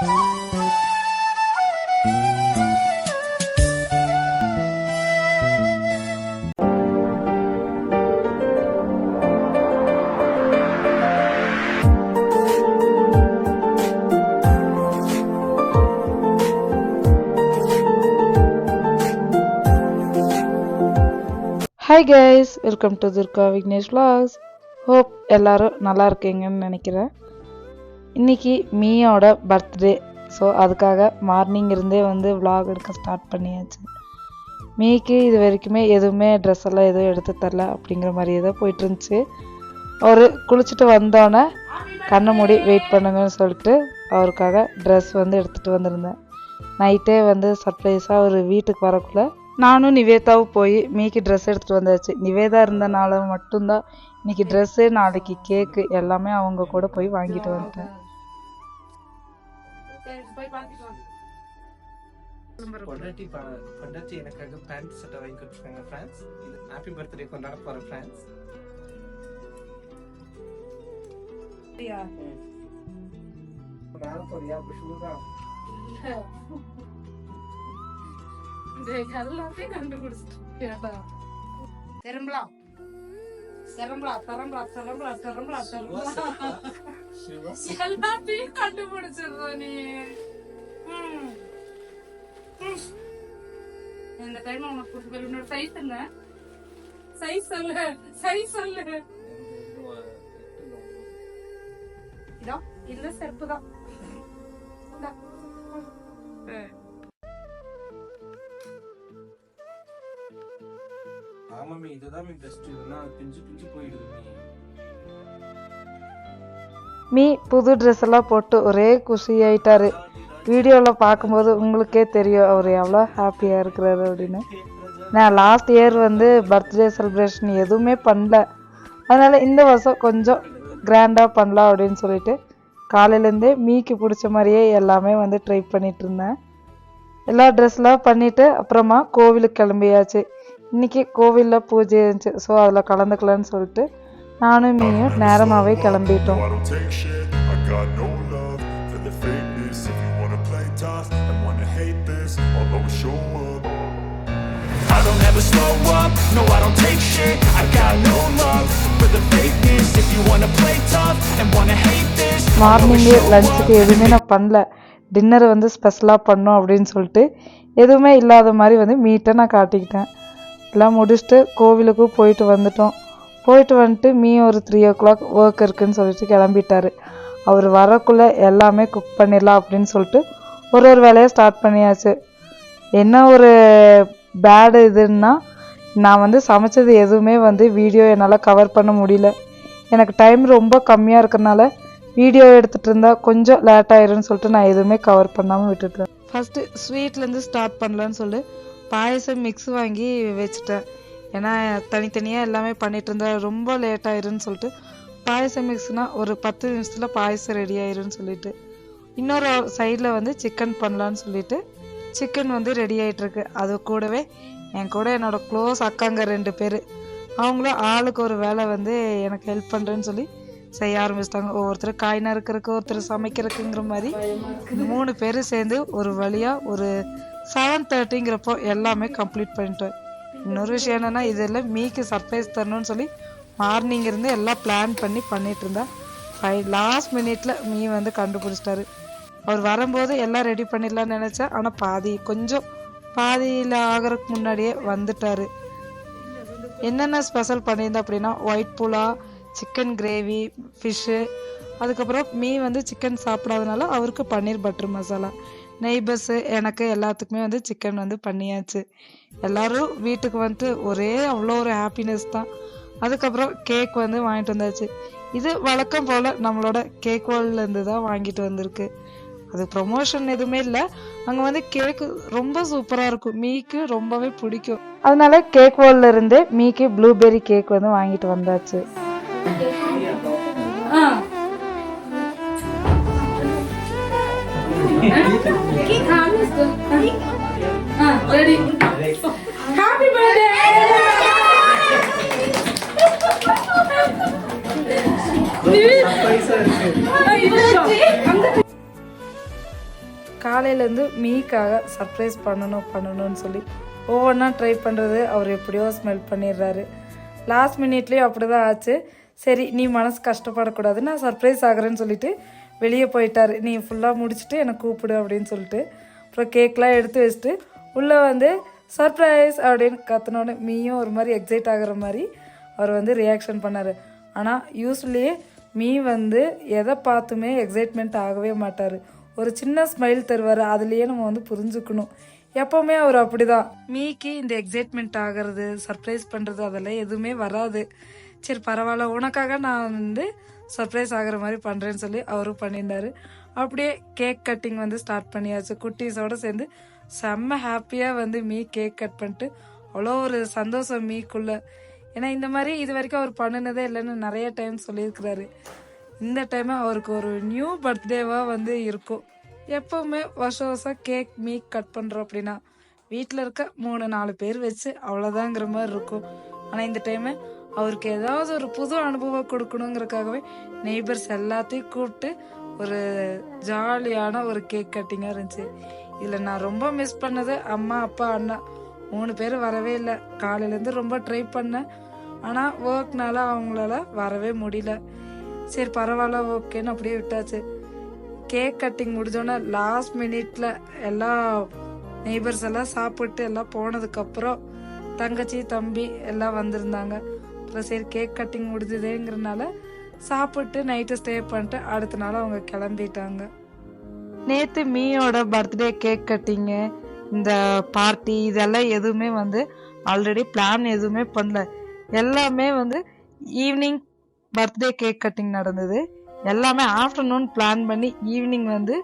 Hi guys, welcome to Durga Vignesh vlogs. Hope எல்லோரும் நல்லா இருக்கீங்கன்னு நினைக்கிறேன். இன்றைக்கி மீயோட பர்த்டே. ஸோ அதுக்காக மார்னிங் இருந்தே வந்து vlog எடுக்க ஸ்டார்ட் பண்ணியாச்சு. மீக்கு இது வரைக்குமே எதுவுமே ட்ரெஸ் எல்லாம் எதுவும் எடுத்து தரல அப்படிங்கிற மாதிரியே தான் போயிட்டு இருந்துச்சு. அவர் குளிச்சுட்டு வந்தோன்னே கண்ணை மூடி வெயிட் பண்ணுங்கன்னு சொல்லிட்டு அவருக்காக ட்ரெஸ் வந்து எடுத்துகிட்டு வந்திருந்தேன். நைட்டே வந்து சர்ப்ரைஸாக ஒரு வீட்டுக்கு வரக்குள்ள நானும் நிவேதாவும் போய் மீக்கு ட்ரெஸ் எடுத்துகிட்டு வந்தாச்சு. நிவேதா இருந்தனால மட்டும்தான் இன்னைக்கு ட்ரெஸ்ஸு, நாளைக்கு கேக்கு எல்லாமே அவங்க கூட போய் வாங்கிட்டு வந்துட்டேன். பொண்டாட்டி எனக்காக பேண்ட் சட்டை வாங்கி கொடுத்துருக்காங்க ஃப்ரெண்ட்ஸ். இது ஹாப்பி பர்த்டே கொண்டாட போகிற ஃப்ரெண்ட்ஸ். எல்லாத்தையும் கண்டுபிடிச்சிட்டு திரும்பலாம் எல்லாத்தையும் கண்டுபிடிச்சிருந்த நீ. இந்த டைம் உனக்கு உன்னோட சைஸ் என்ன? சைஸ் சொல்லு. இதோ இந்த செருப்பு தான். ஆமாமே, இதுதான் பெஸ்ட். இதெல்லாம் பிஞ்சு போயிடுது. மீ புது ட்ரெஸ் எல்லாம் போட்டு ஒரே குஷி ஆயிட்டாரு. வீடியோவில் பார்க்கும்போது உங்களுக்கே தெரியும் அவர் எவ்வளோ ஹாப்பியாக இருக்கிறாரு அப்படின்னு. நான் லாஸ்ட் இயர் வந்து பர்த்டே செலிப்ரேஷன் எதுவுமே பண்ணல. அதனால் இந்த வருஷம் கொஞ்சம் கிராண்டாக பண்ணலாம் அப்படின்னு சொல்லிட்டு காலையிலேருந்தே மீக்கு பிடிச்ச மாதிரியே எல்லாமே வந்து ட்ரை பண்ணிட்டு இருந்தேன். எல்லா ட்ரெஸ்லாம் பண்ணிவிட்டு அப்புறமா கோவிலுக்கு கிளம்பியாச்சு. இன்றைக்கி கோவிலில் பூஜை இருந்துச்சு. ஸோ அதில் கலந்துக்கலான்னு சொல்லிட்டு நானும் மீயும் நேரமாகவே கிளம்பிட்டோம். மார்னிங்கே லஞ்சுக்கு எதுவுமே நான் பண்ணல. டின்னர் வந்து ஸ்பெஷலாக பண்ணோம் அப்படின்னு சொல்லிட்டு எதுவுமே இல்லாத மாதிரி வந்து மீட்டை நான் காட்டிக்கிட்டேன். எல்லாம் முடிச்சுட்டு கோவிலுக்கு போயிட்டு வந்துட்டோம். போயிட்டு வந்துட்டு மீ ஒரு 3 o'clock ஒர்க் இருக்குதுன்னு சொல்லிட்டு கிளம்பிட்டார். அவர் வரக்குள்ளே எல்லாமே குக் பண்ணிடலாம் அப்படின்னு சொல்லிட்டு ஒரு வேலையை ஸ்டார்ட் பண்ணியாச்சு. என்ன ஒரு பேடு இதுன்னா, நான் வந்து சமைச்சது எதுவுமே வந்து வீடியோ என்னால் கவர் பண்ண முடியல. எனக்கு டைம் ரொம்ப கம்மியாக இருக்கிறனால வீடியோ எடுத்துகிட்டு இருந்தால் கொஞ்சம் லேட் ஆயிரும்னு சொல்லிட்டு நான் எதுவுமே கவர் பண்ணாமல் விட்டுட்டேன். ஃபஸ்ட்டு ஸ்வீட்லேருந்து ஸ்டார்ட் பண்ணலான்னு சொல்லி பாயசம் மிக்ஸ் வாங்கி வச்சுட்டேன். ஏன்னா தனித்தனியாக எல்லாமே பண்ணிகிட்டு இருந்தால் ரொம்ப லேட் ஆயிருன்னு சொல்லிட்டு பாயசம் மிக்ஸ்னால் ஒரு 10 நிமிஷத்தில் பாயசம் ரெடி ஆயிருன்னு சொல்லிட்டு இன்னொரு சைடில் வந்து சிக்கன் பண்ணலான்னு சொல்லிட்டு சிக்கன் வந்து ரெடி ஆகிட்டுருக்கு. அது கூடவே என் கூட என்னோடய க்ளோஸ் அக்காங்க 2 பேர், அவங்களும் ஆளுக்கு ஒரு வேலை வந்து எனக்கு ஹெல்ப் பண்ணுறேன்னு சொல்லி செய்ய ஆரம்பிச்சிட்டாங்க. ஒவ்வொருத்தர் காய் நறுக்கிறதுக்கு, ஒருத்தர் சமைக்கிறதுக்குங்கிற மாதிரி 3 பேர் சேர்ந்து ஒரு வழியாக ஒரு 7:30ங்கிறப்போ எல்லாமே கம்ப்ளீட் பண்ணிட்டோம். இன்னொரு விஷயம் என்னென்னா, இதெல்லாம் மீக்கு சர்ப்ரைஸ் தரணும்னு சொல்லி மார்னிங் இருந்து எல்லாம் பிளான் பண்ணிட்டு இருந்தா லாஸ்ட் மினிட்ல மீ வந்து கண்டுபிடிச்சிட்டாரு. அவர் வரும்போது எல்லாம் ரெடி பண்ணிடலான்னு நினச்சேன். ஆனால் பாதியில் ஆகிறதுக்கு முன்னாடியே வந்துட்டார். என்னென்ன ஸ்பெஷல் பண்ணியிருந்தேன் அப்படின்னா, ஒயிட் புலா, சிக்கன் கிரேவி, ஃபிஷ்ஷு, அதுக்கப்புறம் மீ வந்து சிக்கன் சாப்பிடாதனால அவருக்கு பன்னீர் பட்டர் மசாலா, நெய்பர்ஸு, எனக்கு எல்லாத்துக்குமே வந்து சிக்கன் வந்து பண்ணியாச்சு. எல்லோரும் வீட்டுக்கு வந்துட்டு அவ்வளோ ஒரு ஹாப்பினஸ் தான். அதுக்கப்புறம் கேக் வந்து வாங்கிட்டு வந்தாச்சு. இது வழக்கம் போல் நம்மளோட கேக் வேர்ல்ட்லேருந்து தான் வாங்கிட்டு வந்திருக்கு. அது ப்ரொமோஷன் எதுவுமே இல்லை. அங்கே வந்து கேக்கு ரொம்ப சூப்பராக இருக்கும். மீக்கு ரொம்பவே பிடிக்கும். அதனால கேக் வேர்ல்ட்ல இருந்து மீக்கு ப்ளூபெர்ரி கேக் வந்து வாங்கிட்டு வந்தாச்சு. Ready? Happy birthday! காலையிலேருந்து மீக்காக சர்ப்ரைஸ் பண்ணணும்னு சொல்லி ஒவ்வொன்றா ட்ரை பண்ணுறது. அவர் எப்படியோ ஸ்மெல் பண்ணிடுறாரு. லாஸ்ட் மினிட்லேயும் அப்படி தான் ஆச்சு. சரி நீ மனசு கஷ்டப்படக்கூடாது, நான் சர்ப்ரைஸ் ஆகிறேன்னு சொல்லிட்டு வெளியே போயிட்டார். நீ ஃபுல்லாக முடிச்சுட்டு என்னை கூப்பிடு அப்படின்னு சொல்லிட்டு அப்புறம் கேக்லாம் எடுத்து வச்சுட்டு உள்ளே வந்து சர்ப்ரைஸ் அப்படின்னு கற்றுனோன்னு மீயும் ஒரு மாதிரி எக்ஸைட் ஆகிற மாதிரி அவர் வந்து ரியாக்ஷன் பண்ணார். ஆனால் யூஸ்வலியே மீ வந்து எதை பார்த்துமே எக்ஸைட்மெண்ட் ஆகவே மாட்டார். ஒரு சின்ன ஸ்மைல் தருவார். அதுலேயே நம்ம வந்து புரிஞ்சுக்கணும். எப்போவுமே அவர் அப்படி தான். மீக்கு இந்த எக்ஸைட்மெண்ட் ஆகிறது, சர்ப்ரைஸ் பண்ணுறது அதெல்லாம் எதுவுமே வராது. சரி பரவாயில்ல, உனக்காக நான் வந்து சர்ப்ரைஸ் ஆகிற மாதிரி பண்ணுறேன்னு சொல்லி அவரும் பண்ணியிருந்தார். அப்படியே கேக் கட்டிங் வந்து ஸ்டார்ட் பண்ணியாச்சு. குட்டீஸோடு சேர்ந்து செம்ம ஹாப்பியாக வந்து மீ கேக் கட் பண்ணிட்டு அவ்வளோ ஒரு சந்தோஷம் மீக்குள்ள. ஏன்னா இந்த மாதிரி இது வரைக்கும் அவர் பண்ணினதே இல்லைன்னு நிறைய டைம் சொல்லியிருக்கிறாரு. இந்த டைம் அவருக்கு ஒரு நியூ பர்த்டேவாக வந்து இருக்கும். எப்போவுமே வருஷம் கேக் மீ கட் பண்ணுறோம் அப்படின்னா வீட்டில் இருக்க 3-4 பேர் வச்சு அவ்வளோதாங்கிற மாதிரி இருக்கும். ஆனால் இந்த டைமு அவருக்கு ஏதாவது ஒரு புது அனுபவம் கொடுக்கணுங்கிறதுக்காகவே நெய்பர்ஸ் எல்லாத்தையும் கூப்பிட்டு ஒரு ஜாலியான ஒரு கேக் கட்டிங்காக இருந்துச்சு. இதில் நான் ரொம்ப மிஸ் பண்ணது அம்மா, அப்பா, அண்ணா 3 பேர் வரவே இல்லை. காலையிலேருந்து ரொம்ப ட்ரை பண்ணேன். ஆனால் ஒர்க்னால அவங்களால வரவே முடியல. சரி பரவாயில்ல ஓகேன்னு அப்படியே விட்டாச்சு. கேக் கட்டிங் முடிஞ்சோன்னே லாஸ்ட் மினிட்ல எல்லா நெய்பர்ஸ் எல்லாம் சாப்பிட்டு எல்லாம் போனதுக்கப்புறம் தங்கச்சி தம்பி எல்லாம் வந்திருந்தாங்க. அப்புறம் சரி கேக் கட்டிங் முடிஞ்சதேங்கிறனால சாப்பிட்டு நைட்டு ஸ்டே பண்ணிட்டு அடுத்த நாள் அவங்க கிளம்பிட்டாங்க. நேற்று மீயோட பர்த்டே கேக் கட்டிங்கு, இந்த பார்ட்டி இதெல்லாம் எதுவுமே வந்து ஆல்ரெடி பிளான் எதுவுமே பண்ணல. எல்லாமே வந்து ஈவினிங் பர்த்டே கேக் கட்டிங் நடந்தது. எல்லாமே ஆஃப்டர்நூன் பிளான் பண்ணி ஈவினிங் வந்து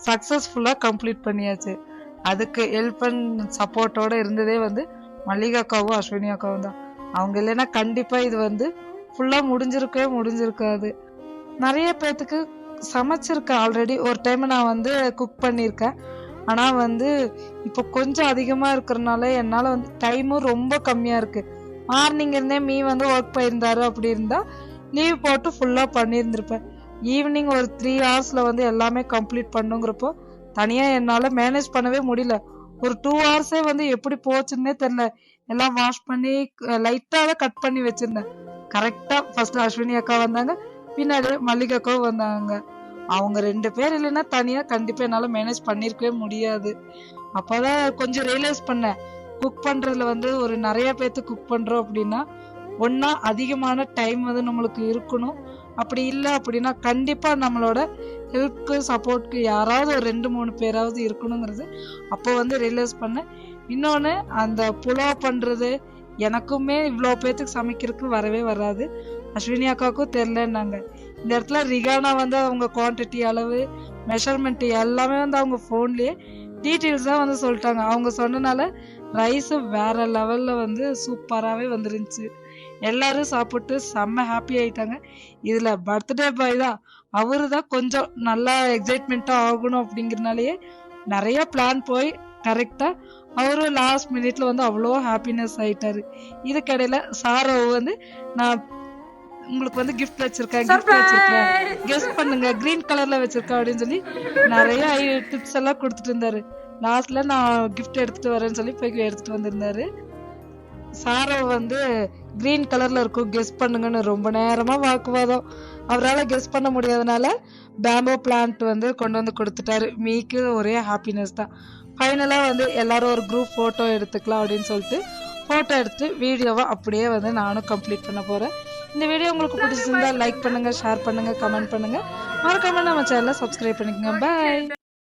சக்ஸஸ்ஃபுல்லாக கம்ப்ளீட் பண்ணியாச்சு. அதுக்கு ஹெல்ப் அண்ட் சப்போர்ட்டோடு இருந்ததே வந்து மல்லிகா அக்காவும் அஸ்வினி அக்காவும் தான். அவங்க இல்லைன்னா கண்டிப்பாக இது வந்து ஃபுல்லாக முடிஞ்சிருக்காது. நிறைய பேர்த்துக்கு சமைச்சிருக்கேன் ஆல்ரெடி. ஒரு டைம் நான் வந்து குக் பண்ணியிருக்கேன். ஆனால் வந்து இப்போ கொஞ்சம் அதிகமாக இருக்கிறனால என்னால் வந்து டைமும் ரொம்ப கம்மியாக இருக்குது. மார்னிங் இருந்தே மீ வந்து ஒர்க் போயிருந்தாரு. அப்படி இருந்தால் லீவ் போட்டு ஃபுல்லாக பண்ணியிருந்திருப்பேன். ஈவினிங் ஒரு 3 hours வந்து எல்லாமே கம்ப்ளீட் பண்ணுங்கிறப்போ தனியாக என்னால் மேனேஜ் பண்ணவே முடியல. ஒரு 2 hours வந்து எப்படி போச்சுன்னே தெரில. எல்லாம் வாஷ் பண்ணி லைட்டாக தான் கட் பண்ணி வச்சுருந்தேன். கரெக்டாக ஃபர்ஸ்ட் அஸ்வினி அக்கா வந்தாங்க, பின்னாடி மல்லிகா அக்காவும் வந்தாங்க. அவங்க 2 பேர் இல்லைன்னா தனியாக கண்டிப்பாக என்னால் மேனேஜ் பண்ணியிருக்கவே முடியாது. அப்போ தான் கொஞ்சம் ரியலைஸ் பண்ணேன். குக் பண்ணுறதுல வந்து ஒரு நிறைய பேர்த்து குக் பண்ணுறோம் அப்படின்னா ஒன்றா அதிகமான டைம் வந்து நம்மளுக்கு இருக்கணும். அப்படி இல்லை அப்படின்னா கண்டிப்பாக நம்மளோட ஹெல்ப்க்கு சப்போர்ட்க்கு யாராவது ஒரு 2-3 பேராவது இருக்கணுங்கிறது அப்போ வந்து ரியலைஸ் பண்ணேன். இன்னொன்று அந்த புலாவ் பண்ணுறது எனக்குமே இவ்வளோ பேர்த்துக்கு சமைக்கிறதுக்கு வரவே வராது. அஸ்வினி அக்காவுக்கும் தெரிலன்னாங்க. இந்த இடத்துல ரிகானா வந்து அவங்க குவான்டிட்டி, அளவு, மெஷர்மெண்ட் எல்லாமே வந்து அவங்க ஃபோன்லேயே டீட்டெயில்ஸாக வந்து சொல்லிட்டாங்க. அவங்க சொன்னனால ரைஸு வேற லெவலில் வந்து சூப்பராகவே வந்துருந்துச்சு. எல்லாரும் சாப்பிட்டு செம்ம ஹாப்பி ஆயிட்டாங்க. இதில் பர்த்டே பாய் தான், அவரு தான் கொஞ்சம் நல்லா எக்ஸைட்மெண்ட்டாக ஆகணும் அப்படிங்கிறனாலேயே நிறைய பிளான் போய் கரெக்டாக அவரும் லாஸ்ட் மினிட்ல வந்து அவ்வளோ ஹாப்பினஸ் ஆயிட்டாரு. இதுக்கடையில் சாரோ வந்து நான் உங்களுக்கு வந்து கிஃப்ட் வச்சிருக்கேன், கெஸ்ட் பண்ணுங்க, கிரீன் கலர்ல வச்சிருக்கேன் அப்படின்னு சொல்லி நிறைய டிப்ஸ் எல்லாம் கொடுத்துட்டு இருந்தாரு. லாஸ்ட்ல நான் கிஃப்ட் எடுத்துட்டு வரேன்னு சொல்லி போய் எடுத்துட்டு வந்திருந்தாரு. சாரோ வந்து கிரீன் கலர்ல இருக்கும் கெஸ் பண்ணுங்கன்னு ரொம்ப நேரமா வாக்குவாதம். அவரால் கெஸ் பண்ண முடியாதனால பேம்போ பிளான்ட் வந்து கொண்டு வந்து கொடுத்துட்டாரு. மீக்கு ஒரே ஹாப்பினஸ் தான். ஃபைனலாக வந்து எல்லாரும் ஒரு குரூப் ஃபோட்டோ எடுத்துக்கலாம் அப்படின்னு சொல்லிட்டு ஃபோட்டோ எடுத்து வீடியோவை அப்படியே வந்து நானும் கம்ப்ளீட் பண்ண போகிறேன். இந்த வீடியோ உங்களுக்கு பிடிச்சிருந்தா லைக் பண்ணுங்கள், ஷேர் பண்ணுங்கள், கமெண்ட் பண்ணுங்கள். மறக்காம நம்ம சேனலை சப்ஸ்கிரைப் பண்ணிக்கோங்க. பாய்.